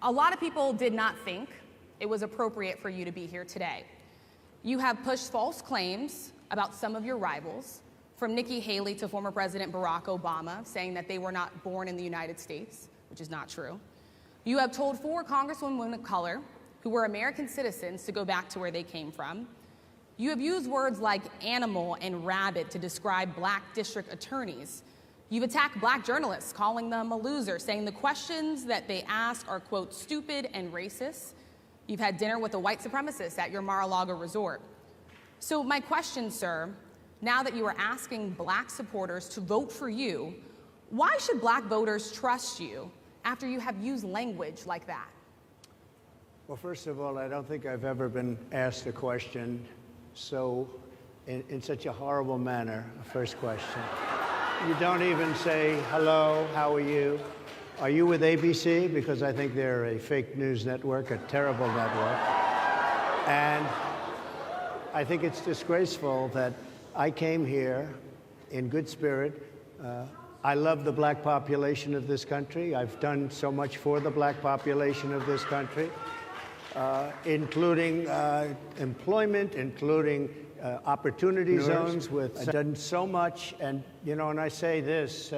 A lot of people did not think it was appropriate for you to be here today. You have pushed false claims about some of your rivals, from Nikki Haley to former President Barack Obama, saying that they were not born in the United States, which is not true. You have told 4 congresswomen of color who were American citizens to go back to where they came from. You have used words like animal and rabid to describe black district attorneys. You've attacked black journalists, calling them a loser, saying the questions that they ask are, quote, stupid and racist. You've had dinner with a white supremacist at your Mar-a-Lago resort. So my question, sir, now that you are asking black supporters to vote for you, why should black voters trust you after you have used language like that? Well, first of all, I don't think I've ever been asked a question in such a horrible manner. First question. You don't even say, hello, how are you? Are you with ABC? Because I think they're a fake news network, a terrible network. And I think it's disgraceful that I came here in good spirit. I love the black population of this country. I've done so much for the black population of this country, including employment, including opportunity zones. I've done so much, and and I say this,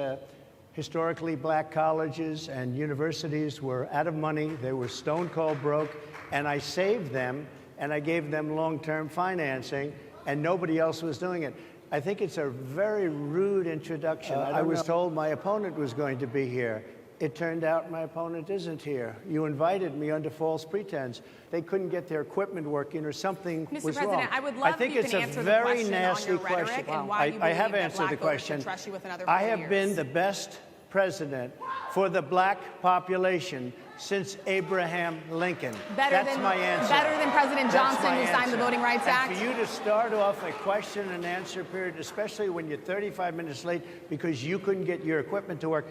historically black colleges and universities were out of money. They were stone cold broke, and I saved them, and I gave them long-term financing, and nobody else was doing it. I think it's a very rude introduction. I was told my opponent was going to be here. It turned out my opponent isn't here. You invited me under false pretense. They couldn't get their equipment working or something was wrong. Mr. President, I would love if you can answer the question on your rhetoric and why you believe that black voters should trust you with another 4 years. I have been the best president for the black population since Abraham Lincoln. That's my answer. Better than President Johnson, who signed the Voting Rights Act? And for you to start off a question and answer period, especially when you're 35 minutes late because you couldn't get your equipment to work,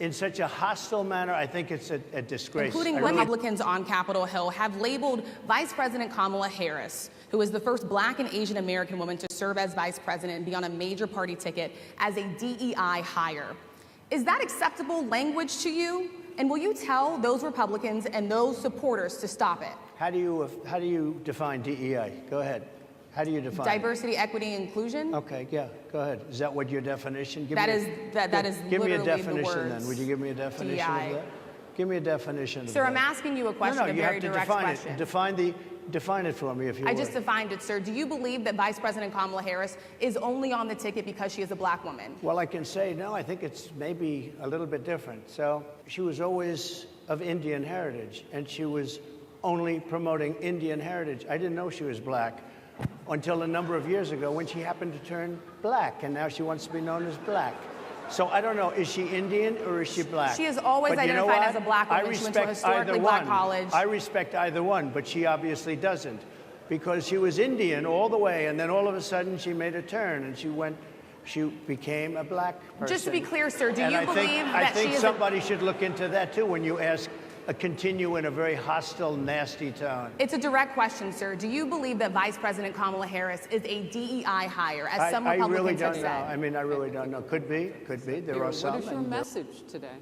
in such a hostile manner, I think it's a disgrace. Including Republicans on Capitol Hill have labeled Vice President Kamala Harris, who is the first black and Asian American woman to serve as vice president and be on a major party ticket, as a DEI hire. Is that acceptable language to you? And will you tell those Republicans and those supporters to stop it? How do you define DEI? Go ahead. How do you define diversity, equity, inclusion? Okay, yeah, go ahead. Is that what your definition? That is give me a literally definition then. Would you give me a definition DEI. of that? Give me a definition of that. Sir, I'm asking you a question, a very direct question. Define it for me, if you would. I just defined it, sir. Do you believe that Vice President Kamala Harris is only on the ticket because she is a black woman? Well, I can say, no, I think it's maybe a little bit different. So she was always of Indian heritage, and she was only promoting Indian heritage. I didn't know she was black until a number of years ago when she happened to turn black, and now she wants to be known as black. So I don't know, is she Indian or is she black? She is always identified as a black woman. She went to a historically black college. I respect either one, but she obviously doesn't, because she was Indian all the way, and then all of a sudden she made a turn, and she became a black person. Just to be clear, sir, do you believe that she is somebody should look into that too when you ask continue in a very hostile, nasty tone. It's a direct question, sir. Do you believe that Vice President Kamala Harris is a DEI hire, as some Republicans have said? I really don't know. I mean, I really don't know. Could be. There are some. What is your message today?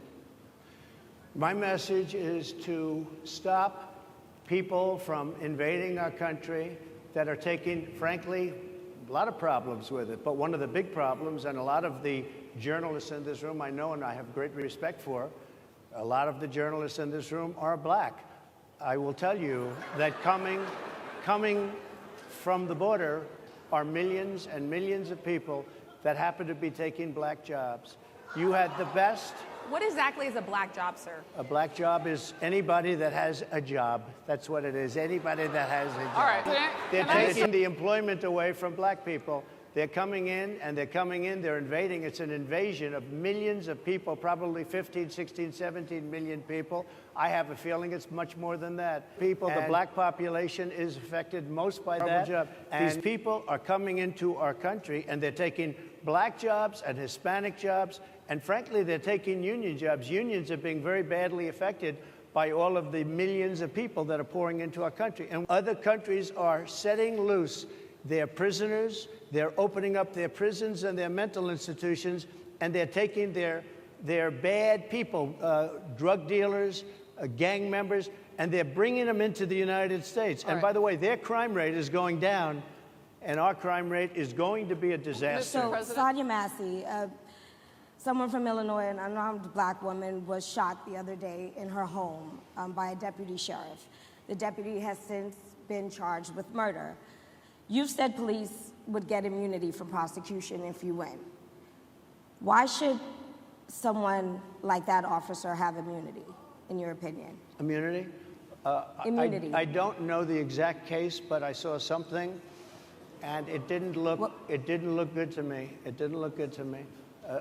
My message is to stop people from invading our country that are taking, frankly, a lot of problems with it. But one of the big problems, and a lot of the journalists in this room I know and I have great respect for, a lot of the journalists in this room are black. I will tell you that coming from the border are millions and millions of people that happen to be taking black jobs. You had the best. What exactly is a black job, sir? A black job is anybody that has a job. That's what it is. Anybody that has a job. All right. They're taking the employment away from black people. They're coming in, they're invading. It's an invasion of millions of people, probably 15, 16, 17 million people. I have a feeling it's much more than that. The black population is affected most by that. These people are coming into our country, and they're taking black jobs and Hispanic jobs, and frankly, they're taking union jobs. Unions are being very badly affected by all of the millions of people that are pouring into our country. And other countries are setting loose their prisoners, they're opening up their prisons and their mental institutions, and they're taking their bad people, drug dealers, gang members, and they're bringing them into the United States. And by the way, their crime rate is going down, and our crime rate is going to be a disaster. So, Sonia Massey, someone from Illinois, an unarmed black woman, was shot the other day in her home by a deputy sheriff. The deputy has since been charged with murder. You've said police would get immunity from prosecution if you win. Why should someone like that officer have immunity, in your opinion? Immunity? Immunity. I don't know the exact case, but I saw something, and it didn't look good to me. It didn't look good to me.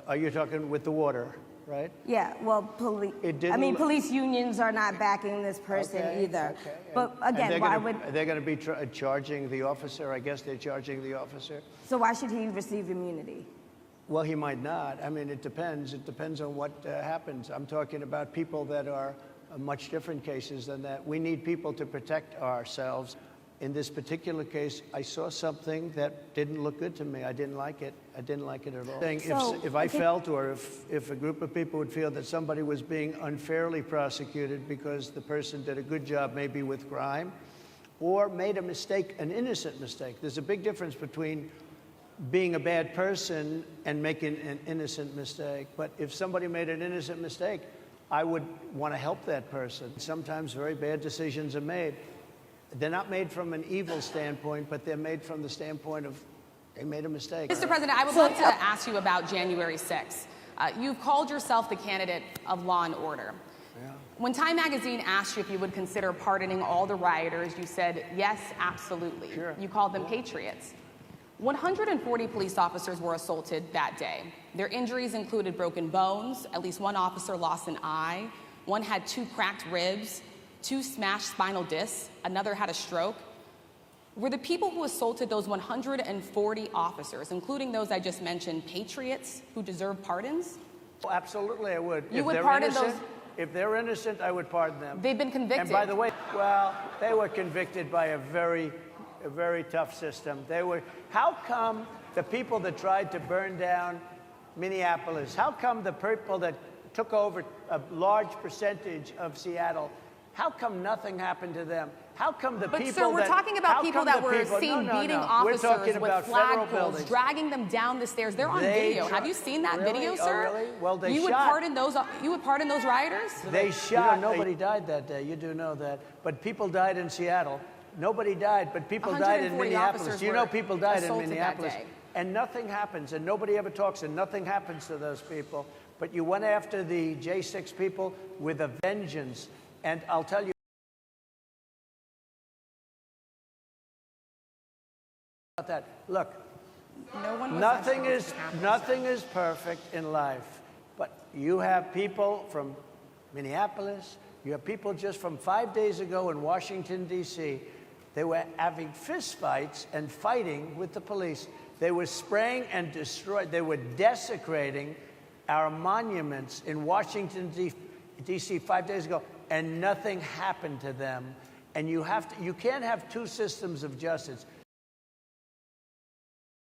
Are you talking with the water, right? Yeah, well, police unions are not backing this person either. Okay. But again, why would... They're going to be charging the officer. I guess they're charging the officer. So why should he receive immunity? Well, he might not. I mean, it depends. It depends on what happens. I'm talking about people that are much different cases than that. We need people to protect ourselves. In this particular case, I saw something that didn't look good to me. I didn't like it. I didn't like it at all. If I felt, or if a group of people would feel that somebody was being unfairly prosecuted because the person did a good job maybe with crime, or made a mistake, an innocent mistake. There's a big difference between being a bad person and making an innocent mistake. But if somebody made an innocent mistake, I would want to help that person. Sometimes very bad decisions are made. They're not made from an evil standpoint, but they're made from the standpoint of they made a mistake. Mr. President, I would love to ask you about January 6th. You've called yourself the candidate of law and order. Yeah. When Time Magazine asked you if you would consider pardoning all the rioters, you said, yes, absolutely. Sure. You called them patriots. 140 police officers were assaulted that day. Their injuries included broken bones, at least one officer lost an eye, one had 2 cracked ribs, 2 smashed spinal discs, another had a stroke. Were the people who assaulted those 140 officers, including those I just mentioned, patriots who deserve pardons? Well, absolutely, I would. You would pardon those? If they're innocent, I would pardon them. They've been convicted. And by the way, well, they were convicted by a very tough system. How come the people that tried to burn down Minneapolis, how come the people that took over a large percentage of Seattle, how come nothing happened to them? How come the people But sir, we're talking about people that were seen beating officers with flagpoles, dragging them down the stairs. They're on video. Have you seen that video, sir? Oh, really? Well, they you shot. You would pardon those rioters? They shot. Nobody died that day. You do know that. But people died in Seattle. Nobody died, but people died in Minneapolis. You know people died in Minneapolis. And nothing happens, and nobody ever talks, and nothing happens to those people. But you went after the J6 people with a vengeance. And I'll tell you about that. Look, nothing is perfect in life. But you have people from Minneapolis, you have people just from 5 days ago in Washington, D.C., they were having fistfights and fighting with the police. They were spraying and destroying. They were desecrating our monuments in Washington, D.C. 5 days ago, and nothing happened to them. And you can't have 2 systems of justice.